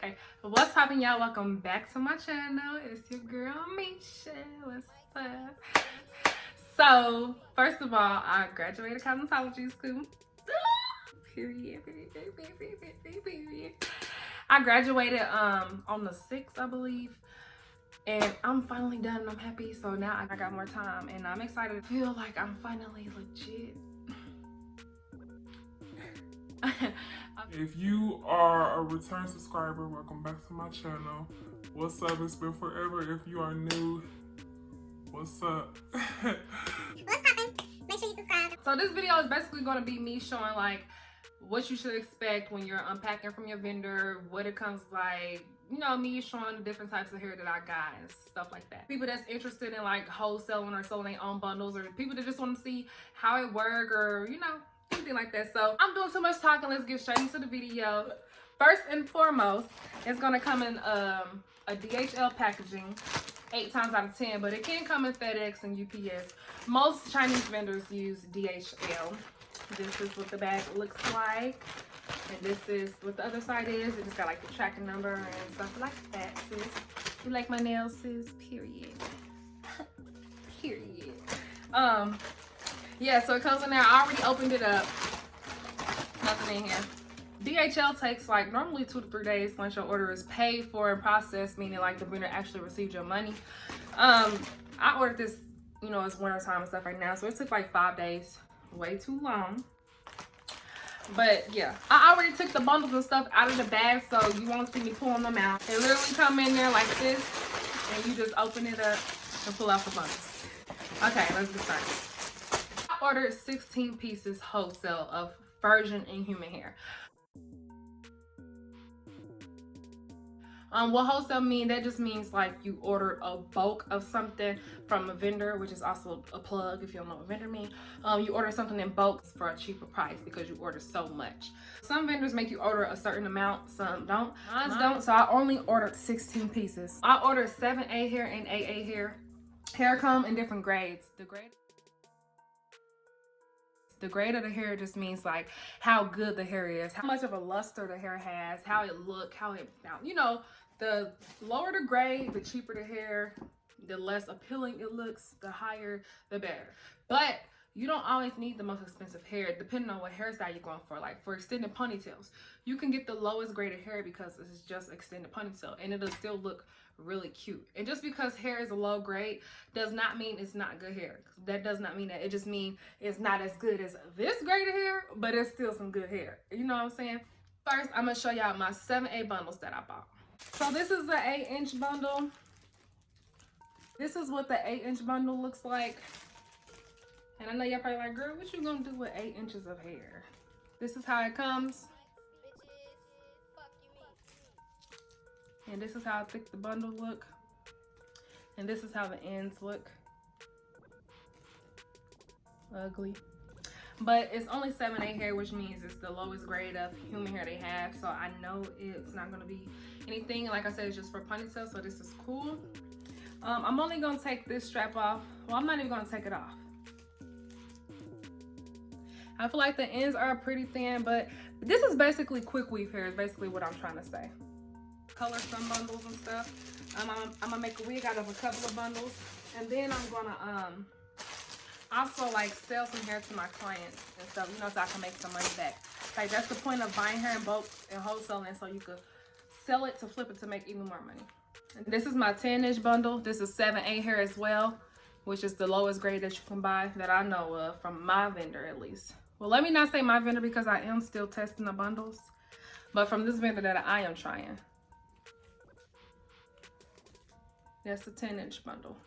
Okay, what's poppin', y'all? Welcome back to my channel. It's your girl Misha. What's up? So, first of all, I graduated cosmetology school. Period, period, period, period, period, period. I graduated on the 6th, I believe. And I'm finally done and I'm happy. So now I got more time and I'm excited to feel like I'm finally legit. If you are a return subscriber, welcome back to my channel. What's up? It's been forever. If you are new, what's up? What's poppin'? Make sure you subscribe. So this video is basically going to be me showing like what you should expect when you're unpacking from your vendor, what it comes like, you know, me showing the different types of hair that I got and stuff like that. People that's interested in like wholesaling or selling their own bundles, or people that just want to see how it works, or you know, anything like that. So I'm doing too much talking. Let's get straight into the video. First and foremost, it's gonna come in a DHL packaging 8 times out of 10, but it can come in FedEx and UPS. Most Chinese vendors use DHL. This is what the bag looks like, and this is what the other side is. It just got like the tracking number and stuff like that, sis. You like my nails, sis? Period. Period. Yeah, so it comes in there. I already opened it up. Nothing in here. DHL takes like normally 2 to 3 days once your order is paid for and processed, meaning like the vendor actually received your money. I ordered this, you know, it's winter time and stuff right now, so it took like 5 days. Way too long. But yeah, I already took the bundles and stuff out of the bag, so you won't see me pulling them out. They literally come in there like this, and you just open it up and pull out the bundles. Okay, let's get started. I ordered 16 pieces wholesale of virgin and human hair. What wholesale mean? That just means like you ordered a bulk of something from a vendor, which is also a plug if you don't know what vendor mean. You order something in bulk for a cheaper price because you order so much. Some vendors make you order a certain amount, some don't. Mine don't, so I only ordered 16 pieces. I ordered 7A hair and 8A hair. Hair come in different grades. The grade of the hair just means like how good the hair is, how much of a luster the hair has, how it look, how it, you know, the lower the grade, the cheaper the hair, the less appealing it looks, the higher, the better. But you don't always need the most expensive hair, depending on what hairstyle you're going for. Like for extended ponytails, you can get the lowest grade of hair because it's just extended ponytail and it'll still look really cute. And just because hair is a low grade does not mean it's not good hair. That does not mean that. It just means it's not as good as this grade of hair, but it's still some good hair. You know what I'm saying? First, I'm gonna show y'all my 7A bundles that I bought. So this is the 8-inch bundle. This is what the 8-inch bundle looks like. And I know y'all probably like, girl, what you gonna do with 8 inches of hair? This is how it comes. And this is how thick the bundle look. And this is how the ends look. Ugly. But it's only 7A hair, which means it's the lowest grade of human hair they have. So I know it's not gonna be anything. Like I said, it's just for ponytail, so this is cool. I'm only gonna take this strap off. Well, I'm not even gonna take it off. I feel like the ends are pretty thin, but this is basically quick weave hair is basically what I'm trying to say. Color some bundles and stuff. I'm gonna make a wig out of a couple of bundles, and then I'm gonna also like sell some hair to my clients and stuff, you know, so I can make some money back. Like that's the point of buying hair in bulk and wholesaling, so you could sell it to flip it to make even more money. And this is my 10-inch bundle. This is 7A hair as well, which is the lowest grade that you can buy that I know of from my vendor at least. Well, let me not say my vendor because I am still testing the bundles, but from this vendor that I am trying. That's the 10-inch bundle.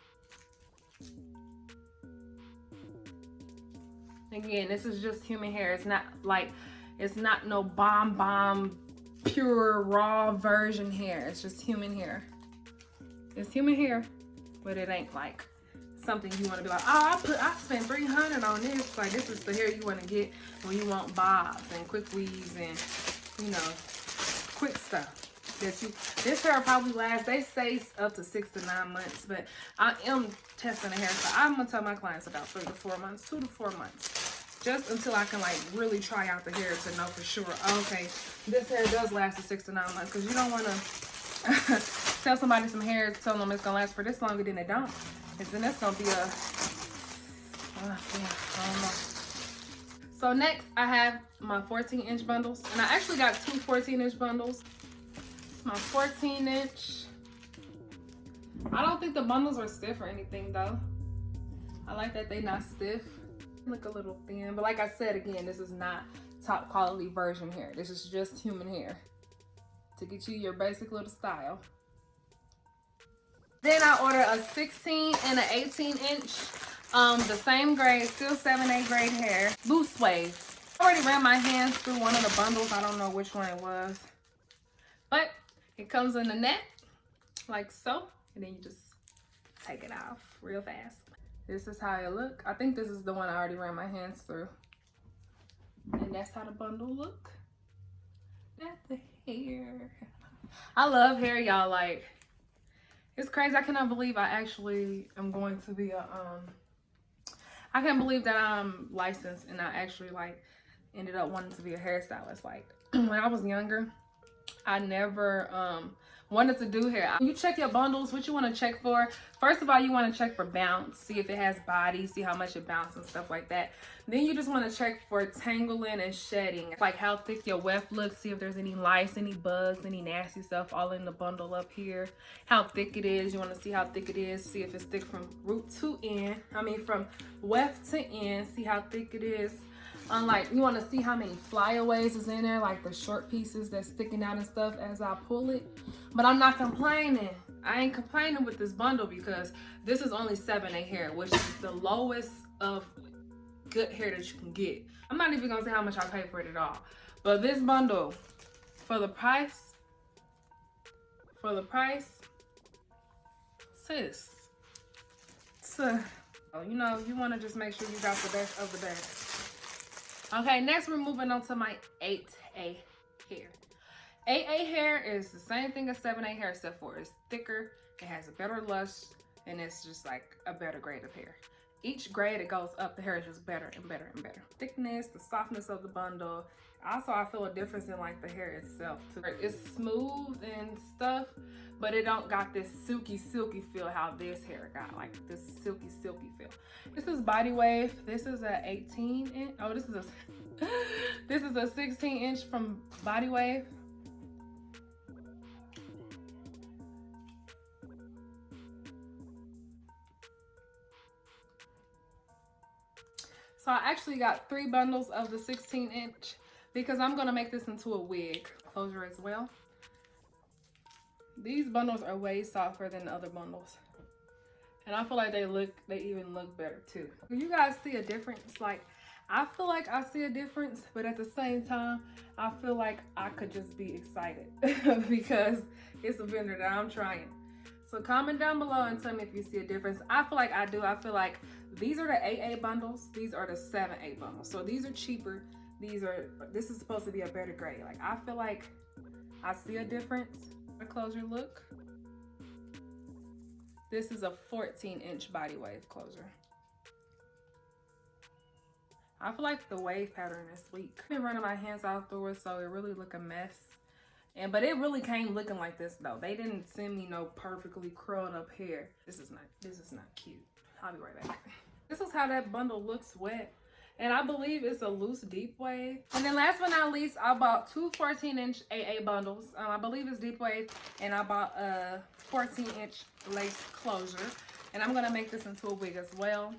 Again, this is just human hair. It's not like, it's not no bomb, pure, raw version hair. It's just human hair. It's human hair, but it ain't like something you want to be like, oh, I spent $300 on this. Like, this is the hair you want to get when you want bobs and quick weaves and, you know, quick stuff. This hair will probably last, they say up to 6 to 9 months, but I am testing the hair, so I'm gonna tell my clients about 3 to 4 months, 2 to 4 months. just until I can like really try out the hair to know for sure, okay, this hair does last for 6 to 9 months. Because you don't want to tell somebody some hair, tell them it's gonna last for this long, and then they don't. And then that's gonna be a yeah, I don't know. So next I have my 14-inch bundles, and I actually got 2 14-inch bundles. It's my 14-inch. I don't think the bundles are stiff or anything though. I like that they not stiff. Look a little thin, but like I said again, this is not top quality version hair. This is just human hair to get you your basic little style. Then I ordered a 16 and an 18-inch, the same grade, still 7A grade hair, loose wave. I already ran my hands through one of the bundles. I don't know which one it was, but it comes in the net like so, and then you just take it off real fast. This is how it look. I think this is the one I already ran my hands through. And that's how the bundle look. That's the hair. I love hair, y'all. Like, it's crazy. I cannot believe I actually am going to be a, I can't believe that I'm licensed and I actually like ended up wanting to be a hairstylist. Like, when I was younger, I never wanted to do hair. You check your bundles, what you want to check for. First of all, you want to check for bounce, see if it has body, see how much it bounces and stuff like that. Then you just want to check for tangling and shedding, like how thick your weft looks, see if there's any lice, any bugs, any nasty stuff all in the bundle up here. How thick it is, you want to see how thick it is, see if it's thick from root to end. I mean from weft to end, see how thick it is. Unlike, you want to see how many flyaways is in there, like the short pieces that's sticking out and stuff as I pull it. But I'm not complaining. I ain't complaining with this bundle because this is only 7A hair, which is the lowest of good hair that you can get. I'm not even gonna say how much I paid for it at all. But this bundle, for the price, sis, you know, you want to just make sure you got the best of the best. Okay, next we're moving on to my 8A hair. 8A hair is the same thing as 7A hair except for it's thicker, it has a better lush, and it's just like a better grade of hair. Each grade it goes up, the hair is just better and better and better. Thickness, the softness of the bundle. Also, I feel a difference in like the hair itself too. It's smooth and stuff, but it don't got this silky feel how this hair got, like this silky feel. This is body wave. This is a 18-inch. Oh, this is a 16-inch from body wave. So I actually got 3 bundles of the 16-inch because I'm gonna make this into a wig closure as well. These bundles are way softer than the other bundles. And I feel like they even look better too. You guys see a difference? Like, I feel like I see a difference, but at the same time, I feel like I could just be excited because it's a vendor that I'm trying. So comment down below and tell me if you see a difference. I feel like I do. I feel like these are the 8A bundles. These are the 7A bundles. So these are cheaper. This is supposed to be a better grade. Like, I feel like I see a difference. A closure look. This is a 14-inch body wave closure. I feel like the wave pattern is weak. I've been running my hands out through it, so it really look a mess. But it really came looking like this though. They didn't send me no perfectly curled up hair. This is not cute. I'll be right back. This is how that bundle looks wet. And I believe it's a loose deep wave. And then last but not least, I bought 2 14-inch AA bundles. I believe it's deep wave. And I bought a 14-inch lace closure. And I'm gonna make this into a wig as well.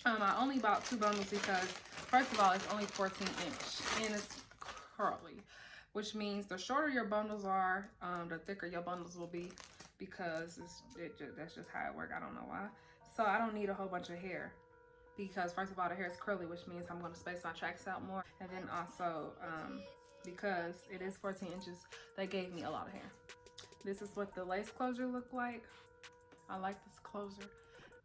I only bought 2 bundles because, first of all, it's only 14-inch and it's curly, which means the shorter your bundles are, the thicker your bundles will be, because that's just how it works. I don't know why. So I don't need a whole bunch of hair because, first of all, the hair is curly, which means I'm going to space my tracks out more. And then also, because it is 14 inches, they gave me a lot of hair. This is what the lace closure look like. I like this closure.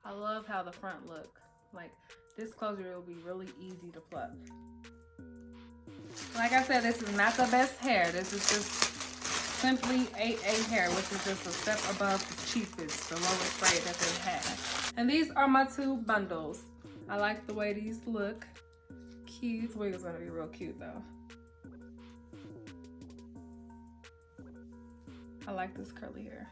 I love how the front look. Like, this closure will be really easy to pluck. Like I said, this is not the best hair. This is just simply 8A hair, which is just a step above the cheapest, the lowest grade that they have. And these are my 2 bundles. I like the way these look. cute. This wig is gonna be real cute though. I like this curly hair.